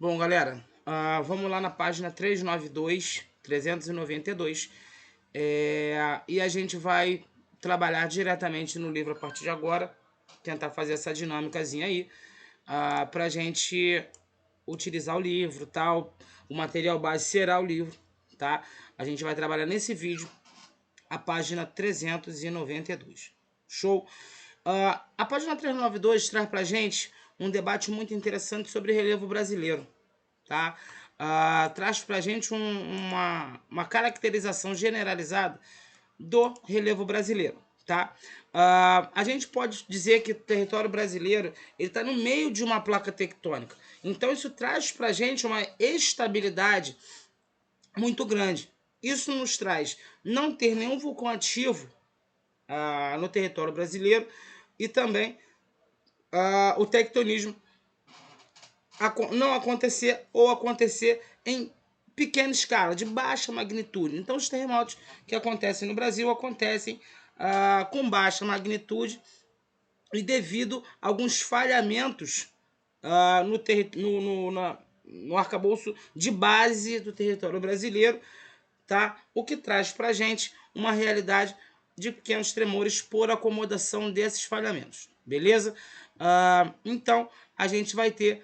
Bom, galera, vamos lá na página 392, e a gente vai trabalhar diretamente no livro a partir de agora, tentar fazer essa dinâmicazinha aí, para a gente utilizar o livro, tal. O material base será o livro, tá? A gente vai trabalhar nesse vídeo a página 392. Show? A página 392 traz pra gente um debate muito interessante sobre relevo brasileiro, tá? Traz pra gente uma caracterização generalizada do relevo brasileiro, tá? A gente pode dizer que o território brasileiro ele está no meio de uma placa tectônica, então isso traz pra gente uma estabilidade muito grande. Isso nos traz não ter nenhum vulcão ativo no território brasileiro e também o tectonismo não acontecer ou acontecer em pequena escala, de baixa magnitude. Então, os terremotos que acontecem no Brasil acontecem com baixa magnitude e devido a alguns falhamentos no arcabouço de base do território brasileiro, tá? O que traz para a gente uma realidade de pequenos tremores por acomodação desses falhamentos, beleza? Então, a gente vai ter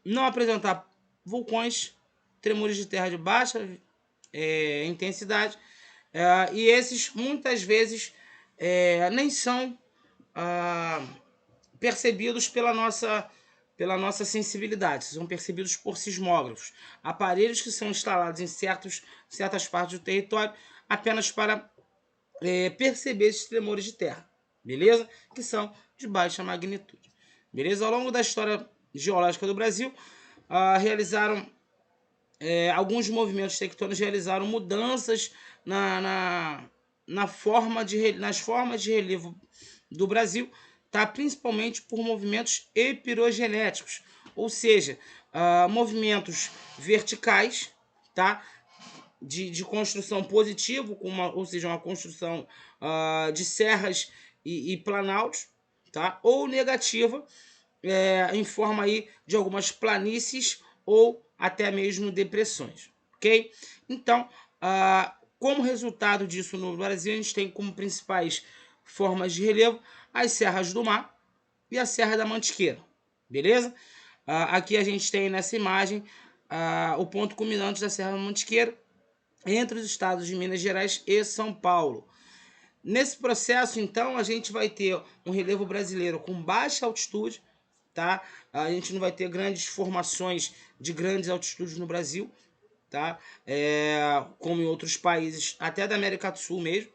não apresentar vulcões, tremores de terra de baixa intensidade, e esses muitas vezes nem são percebidos pela nossa sensibilidade, são percebidos por sismógrafos, aparelhos que são instalados em certas partes do território apenas para perceber esses tremores de terra, beleza? Que são de baixa magnitude, beleza? Ao longo da história geológica do Brasil, realizaram alguns movimentos tectônicos realizaram mudanças nas formas de relevo do Brasil, tá? Principalmente por movimentos epirogenéticos, ou seja, movimentos verticais, tá? De construção positivo, ou seja, uma construção de serras e planaltos, tá? Ou negativa, em forma aí de algumas planícies ou até mesmo depressões, ok? Então, como resultado disso no Brasil, a gente tem como principais formas de relevo as serras do mar e a Serra da Mantiqueira, beleza? Aqui a gente tem nessa imagem o ponto culminante da Serra da Mantiqueira entre os estados de Minas Gerais e São Paulo. Nesse processo, então, a gente vai ter um relevo brasileiro com baixa altitude, tá? A gente não vai ter grandes formações de grandes altitudes no Brasil, tá? Como em outros países, até da América do Sul mesmo.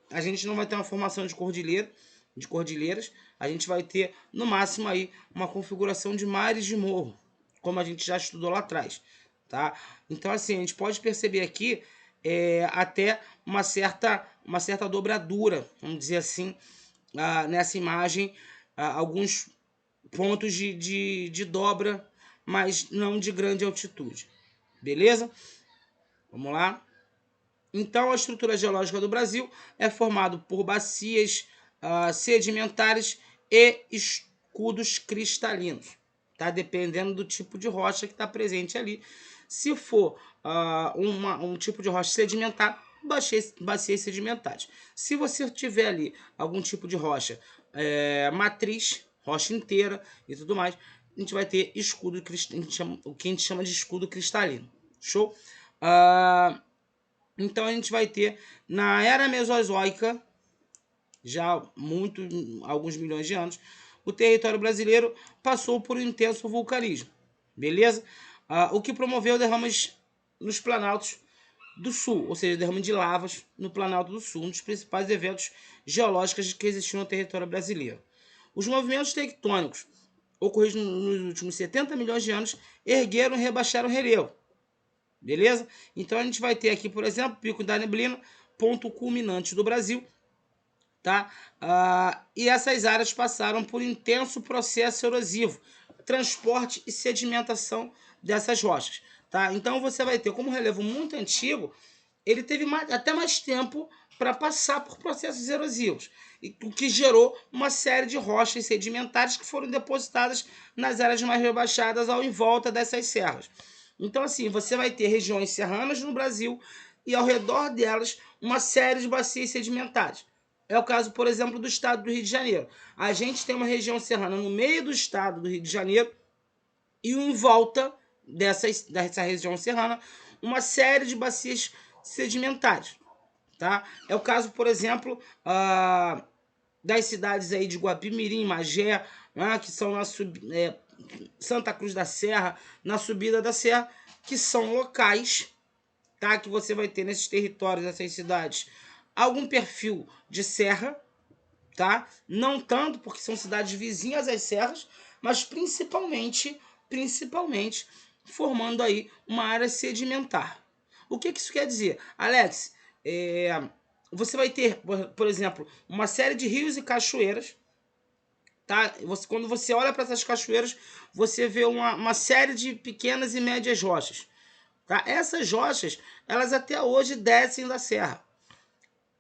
A gente não vai ter uma formação de cordilheiras. A gente vai ter, no máximo, aí, uma configuração de mares de morro, como a gente já estudou lá atrás, tá? Então, assim, a gente pode perceber aqui até uma certa dobradura, vamos dizer assim, nessa imagem, alguns pontos de dobra, mas não de grande altitude, beleza? Vamos lá. Então, a estrutura geológica do Brasil é formada por bacias sedimentares e escudos cristalinos, tá? Dependendo do tipo de rocha que está presente ali. Se for um tipo de rocha sedimentar, bacias sedimentares. Se você tiver ali algum tipo de rocha matriz, rocha inteira e tudo mais, a gente vai ter escudo, o que a gente chama de escudo cristalino. Show? Então a gente vai ter na era mesozoica, já alguns milhões de anos, o território brasileiro passou por um intenso vulcanismo, beleza? O que promoveu derrames nos planaltos do sul, ou seja, derrame de lavas no Planalto do Sul, um dos principais eventos geológicos que existiam no território brasileiro. Os movimentos tectônicos ocorridos nos últimos 70 milhões de anos ergueram e rebaixaram o relevo, beleza? Então a gente vai ter aqui, por exemplo, Pico da Neblina, ponto culminante do Brasil, tá? E essas áreas passaram por intenso processo erosivo, transporte e sedimentação dessas rochas, tá? Então você vai ter, como relevo muito antigo, ele teve até mais tempo para passar por processos erosivos, o que gerou uma série de rochas sedimentares que foram depositadas nas áreas mais rebaixadas ao em volta dessas serras. Então, assim, você vai ter regiões serranas no Brasil e ao redor delas uma série de bacias sedimentares. É o caso, por exemplo, do estado do Rio de Janeiro. A gente tem uma região serrana no meio do estado do Rio de Janeiro e em volta dessa região serrana uma série de bacias sedimentares. Tá? É o caso, por exemplo, das cidades aí de Guapimirim, Magé, né, que são Santa Cruz da Serra, na subida da serra, que são locais, tá, que você vai ter nesses territórios, nessas cidades, algum perfil de serra, tá? Não tanto porque são cidades vizinhas às serras, mas principalmente formando aí uma área sedimentar. O que isso quer dizer? Alex, você vai ter, por exemplo, uma série de rios e cachoeiras, tá? Quando você olha para essas cachoeiras, você vê uma série de pequenas e médias rochas. Tá? Essas rochas, elas até hoje descem da serra.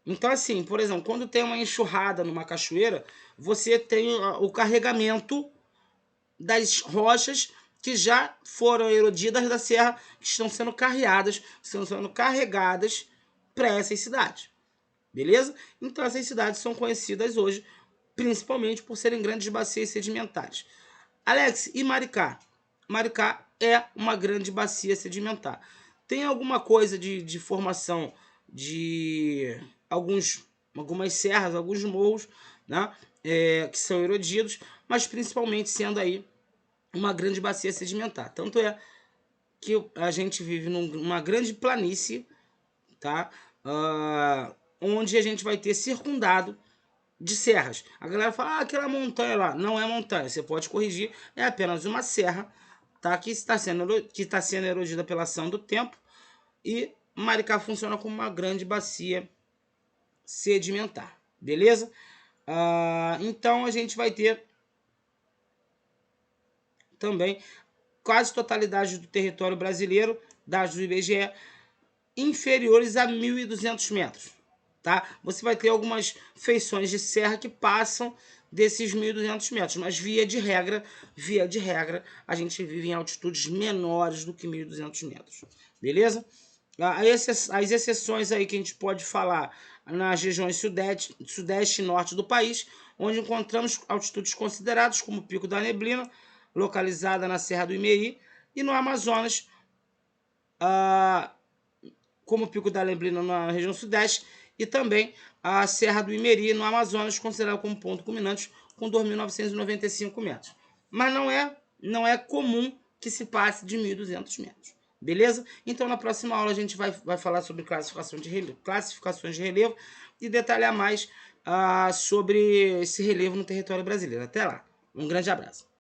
Então, assim, por exemplo, quando tem uma enxurrada numa cachoeira, você tem o carregamento das rochas que já foram erodidas da serra, que estão sendo carregadas para essas cidades. Beleza? Então, essas cidades são conhecidas hoje principalmente por serem grandes bacias sedimentares. Alex, e Maricá? Maricá é uma grande bacia sedimentar. Tem alguma coisa de formação de algumas serras, alguns morros, né, que são erodidos, mas principalmente sendo aí uma grande bacia sedimentar. Tanto é que a gente vive numa grande planície, tá? Onde a gente vai ter circundado de serras. A galera fala, aquela montanha lá. Não é montanha, você pode corrigir, é apenas uma serra, tá? Que está sendo erodida pela ação do tempo, e Maricá funciona como uma grande bacia sedimentar, beleza? Então a gente vai ter também quase totalidade do território brasileiro, dados do IBGE, inferiores a 1.200 metros. Tá? Você vai ter algumas feições de serra que passam desses 1.200 metros, mas via de regra, a gente vive em altitudes menores do que 1.200 metros, beleza? As exceções aí que a gente pode falar nas regiões sudeste e norte do país, onde encontramos altitudes consideradas como o Pico da Neblina, localizada na Serra do Imeri, e no Amazonas, como o Pico da Neblina na região sudeste, e também a Serra do Imeri, no Amazonas, considerada como ponto culminante, com 2.995 metros. Mas não é comum que se passe de 1.200 metros. Beleza? Então, na próxima aula, a gente vai falar sobre classificações de relevo e detalhar mais sobre esse relevo no território brasileiro. Até lá. Um grande abraço.